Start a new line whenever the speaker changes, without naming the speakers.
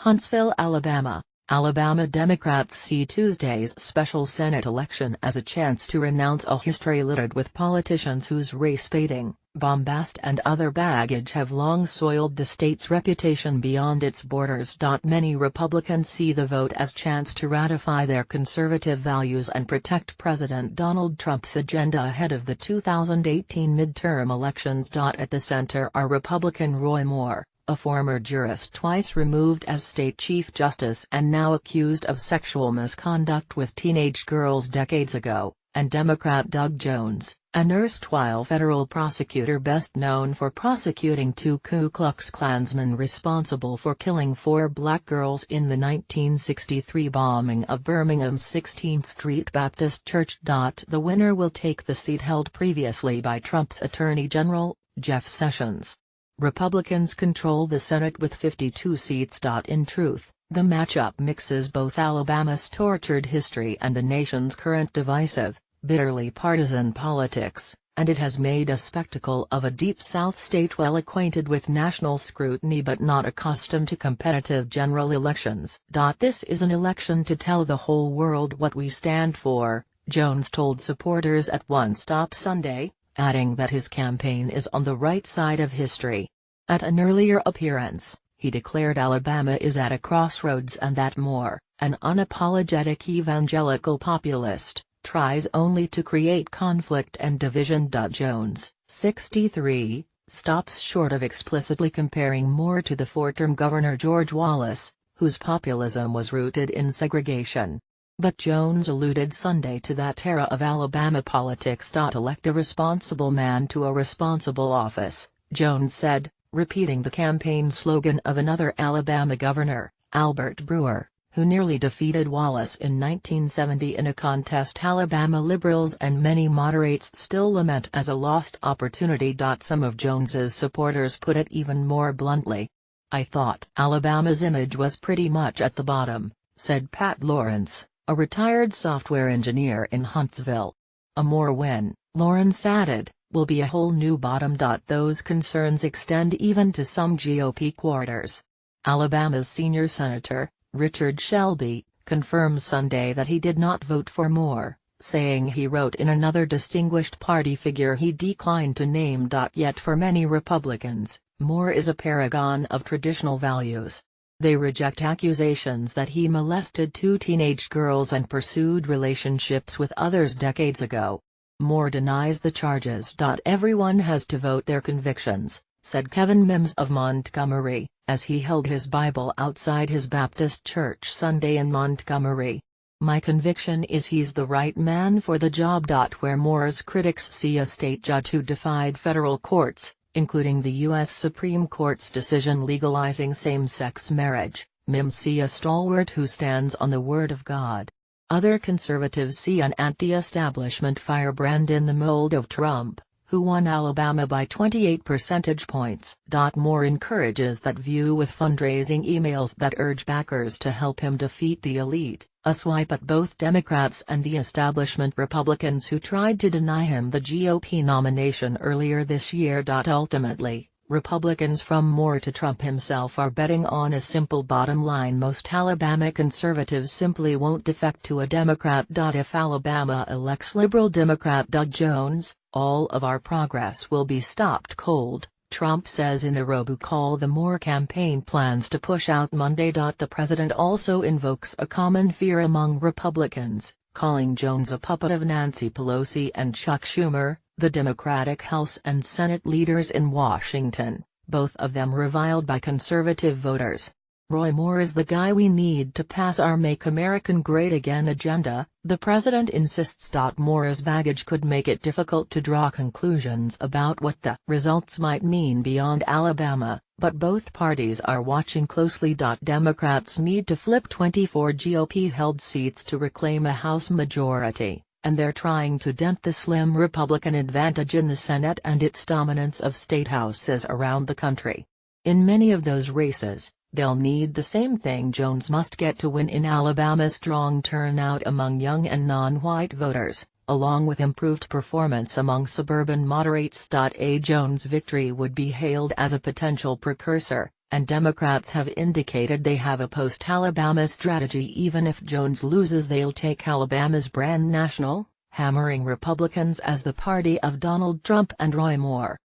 Huntsville, Alabama. Alabama Democrats see Tuesday's special Senate election as a chance to renounce a history littered with politicians whose race-baiting, bombast and other baggage have long soiled the state's reputation beyond its borders. Many Republicans see the vote as chance to ratify their conservative values and protect President Donald Trump's agenda ahead of the 2018 midterm elections. At the center are Republican Roy Moore, a former jurist twice removed as state chief justice and now accused of sexual misconduct with teenage girls decades ago, and Democrat Doug Jones, an erstwhile federal prosecutor best known for prosecuting two Ku Klux Klansmen responsible for killing 4 black girls in the 1963 bombing of Birmingham's 16th Street Baptist Church. The winner will take the seat held previously by Trump's Attorney General, Jeff Sessions. Republicans control the Senate with 52 seats. In truth, the matchup mixes both Alabama's tortured history and the nation's current divisive, bitterly partisan politics, and it has made a spectacle of a Deep South state well acquainted with national scrutiny but not accustomed to competitive general elections. This is an election to tell the whole world what we stand for, Jones told supporters at One Stop Sunday, adding that his campaign is on the right side of history. At an earlier appearance, he declared Alabama is at a crossroads and that Moore, an unapologetic evangelical populist, tries only to create conflict and division. Jones, 63, stops short of explicitly comparing Moore to the four-term Governor George Wallace, whose populism was rooted in segregation. But Jones alluded Sunday to that era of Alabama politics. Elect a responsible man to a responsible office, Jones said, repeating the campaign slogan of another Alabama governor, Albert Brewer, who nearly defeated Wallace in 1970 in a contest Alabama liberals and many moderates still lament as a lost opportunity. Some of Jones's supporters put it even more bluntly. "I thought Alabama's image was pretty much at the bottom," said Pat Lawrence, a retired software engineer in Huntsville. "A Moore win," Lawrence added, "will be a whole new bottom." Those concerns extend even to some GOP quarters. Alabama's senior senator, Richard Shelby, confirmed Sunday that he did not vote for Moore, saying he wrote in another distinguished party figure he declined to name. Yet for many Republicans, Moore is a paragon of traditional values. They reject accusations that he molested 2 teenage girls and pursued relationships with others decades ago. Moore denies the charges. "Everyone has to vote their convictions," said Kevin Mims of Montgomery, as he held his Bible outside his Baptist church Sunday in Montgomery. "My conviction is he's the right man for the job." Where Moore's critics see a state judge who defied federal courts, including the U.S. Supreme Court's decision legalizing same-sex marriage, Mims see a stalwart who stands on the Word of God. Other conservatives see an anti-establishment firebrand in the mold of Trump, who won Alabama by 28 percentage points. Moore encourages that view with fundraising emails that urge backers to help him defeat the elite, a swipe at both Democrats and the establishment Republicans who tried to deny him the GOP nomination earlier this year. Ultimately, Republicans from Moore to Trump himself are betting on a simple bottom line: most Alabama conservatives simply won't defect to a Democrat. If Alabama elects liberal Democrat Doug Jones, all of our progress will be stopped cold, Trump says in a robocall the Moore campaign plans to push out Monday. The president also invokes a common fear among Republicans, calling Jones a puppet of Nancy Pelosi and Chuck Schumer, the Democratic House and Senate leaders in Washington, both of them reviled by conservative voters. "Roy Moore is the guy we need to pass our Make America Great Again agenda," the president insists. Moore's baggage could make it difficult to draw conclusions about what the results might mean beyond Alabama, but both parties are watching closely. Democrats need to flip 24 GOP-held seats to reclaim a House majority, and they're trying to dent the slim Republican advantage in the Senate and its dominance of state houses around the country. In many of those races, they'll need the same thing Jones must get to win in Alabama's strong turnout among young and non-white voters, along with improved performance among suburban moderates. A Jones victory would be hailed as a potential precursor, and Democrats have indicated they have a post-Alabama strategy. Even if Jones loses, they'll take Alabama's brand national, hammering Republicans as the party of Donald Trump and Roy Moore.